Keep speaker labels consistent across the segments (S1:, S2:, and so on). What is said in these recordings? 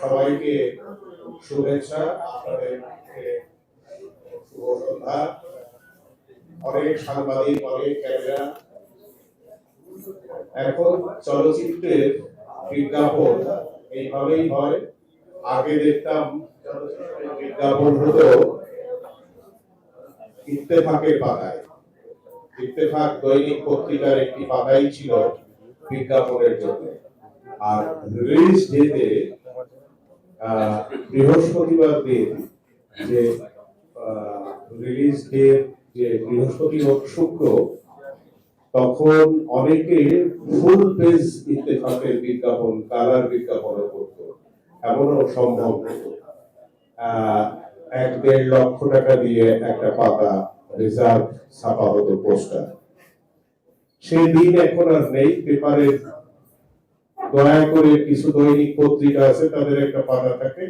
S1: সবাইকে শুভেচ্ছা। আপনাদেরকে শুভ সন্ধ্যা। অনেক সাংবাদিক, অনেক ক্যামেরা। এখন চলচ্চিত্রের বিজ্ঞাপন এইভাবেই হয়। আগে দেখতাম চলচ্চিত্রের বিজ্ঞাপন হতো ইত্তেফাকের পাতায়। ইত্তেফাক দৈনিক পত্রিকার একটি পাতাই ছিল বিজ্ঞাপনের জন্য। আর রিলিজ ডেতে বৃহস্পতিবার দিন যে রিলিজ ডে যে বৃহস্পতি ও শুক্র, তখন অনেকে ফুল পেজ ইত্তেফাকের বিজ্ঞাপন, কালার বিজ্ঞাপনও করত। এমনও সম্ভব হতো 1-1.5 লক্ষ টাকা দিয়ে একটা পাতা রিজার্ভ ছাপা হতো, পোস্টার। সেই দিন এখন আর নেই। পেপারে দয়া করে কিছু দৈনিক পত্রিকা আছে, তাদের একটা পাতা থাকে,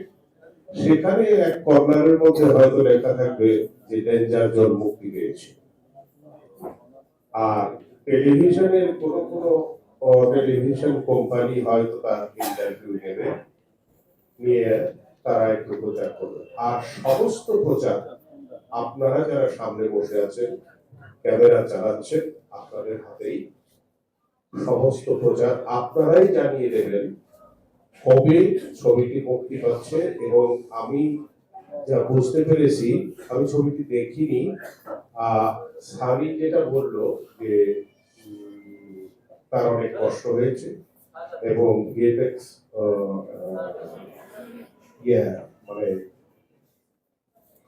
S1: সেখানে এক কর্নারের মধ্যে হয়তো লেখা থাকবে যে ডেঞ্জার জোন মুক্তি পেয়েছে। আর টেলিভিশনের কোন টেলিভিশন কোম্পানি হয়তো তার ইন্টারভিউ নেবে, নিয়ে তারা একটু প্রচার করবে। আর সমস্ত প্রচার আপনারা যারা সামনে বসে আছেন, ক্যামেরা চালাচ্ছেন, আপনাদের হাতেই সমস্ত প্রচার। আপনারাই জানিয়ে দেবেন কবে ছবিটি মুক্তি পাচ্ছে। এবং আমি যা বুঝতে পেরেছি, আমি ছবিটি দেখিনি, সানি যেটা বললো যে তার অনেক কষ্ট হয়েছে এবং ভিএফএক্স মানে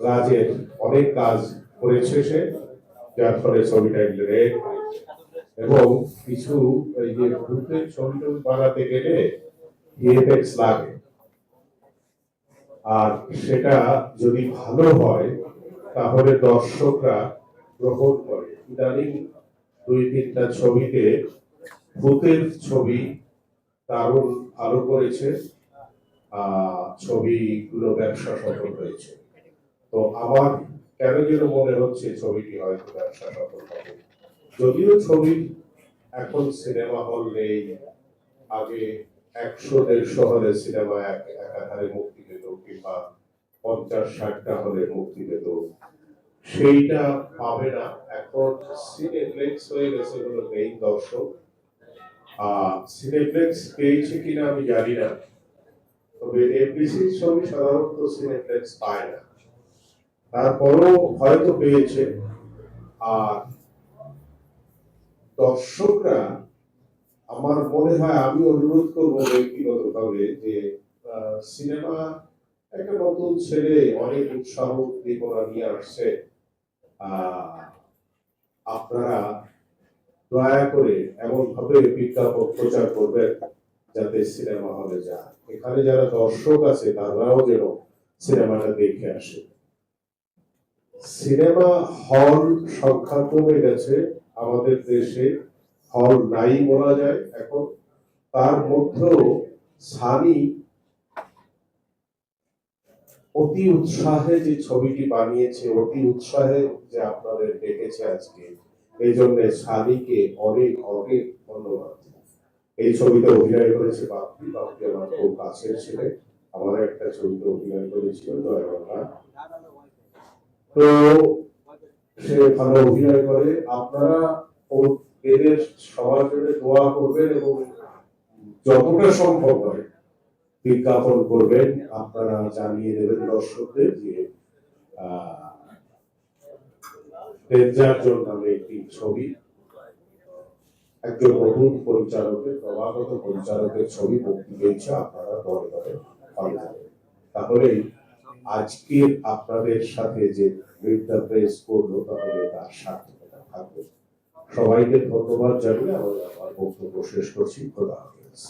S1: কাজের অনেক কাজ করেছে সে, যার ফলে ছবিটা রেড। এবং কিছু এই যে ভূতের ছবি বানাতে গেলে ভিএফএক্স লাগে, আর সেটা যদি ভালো হয় তাহলে দর্শকরা গ্রহণ করে। ইদানিং 2-3টা ছবিতে ভূতের ছবি দারুণ ভালো করেছে, ছবিগুলো ব্যবসা সফল হয়েছে। তো আমার কেন যেন মনে হচ্ছে ছবিটি হয়তো ব্যবসা সফল হবে। যদিও ছবি এখন সিনেমা হল নেই, আগে 100-150 হলে সিনেমা একাধারে মুক্তি পেত, কিংবা 50-60টা হলে মুক্তি পেত, সেইটা পাবে না। এখন সিনেপ্লেক্স হয়ে গেছে হলো মেইন দর্শক। সিনেপ্লেক্স পেয়েছে কিনা আমি জানি না, তবে এফডিসির ছবি সাধারণত সিনেপ্লেক্স পায় না, তারপরও হয়তো পেয়েছে। আর দর্শকরা, আমার মনে হয়, আমি অনুরোধ করবো ব্যক্তিগতভাবে যে সিনেমা একটা নতুন ছেলে, অনেক উৎসাহ উদ্দীপনা নিয়ে আসছে, আপনারা দয়া করে এমন ভাবে বিজ্ঞাপন প্রচার করবেন যাতে সিনেমা হলে যায়। এখানে যারা দর্শক আছে তারাও যেন সিনেমাটা দেখে আসে। সিনেমা হল সংখ্যা কমে গেছে আমাদের দেশে, হল নাই বলা যায় এখন। তার মধ্যেও সানি অতি উৎসাহে যে ছবিটি বানিয়েছে, অতি উৎসাহে যে আপনাদের ডেকেছে আজকে, এই জন্য সানিকে অনেক অনেক ধন্যবাদ। এই ছবিতে অভিনয় করেছে বাপ্পি। বাপ্পি আমার খুব কাছের ছেলে, আমার একটা ছবিতে অভিনয় করেছিল জয়বাংলা। তো সে ভালো অভিনয় করে। আপনারা এদের সবার জন্য দোয়া করবেন এবং যতটা সম্ভব হয় বিজ্ঞাপন করবেন। আপনারা জানিয়ে দেবেন দর্শকদের যে ডেঞ্জার জোন নামে একটি ছবি, একজন নতুন পরিচালকের, ক্রমাগত পরিচালকের ছবি মুক্তি পেয়েছে। আপনারা দলে দলে ফলো করবেন, তাহলেই আজকে আপনাদের সাথে যে মিটটা প্রেস করলো তাহলে তার সার্থকতা থাকবে। সবাইকে ধন্যবাদ জানিয়ে আমার বক্তব্য শেষ করছি। খোদা হাফেজ।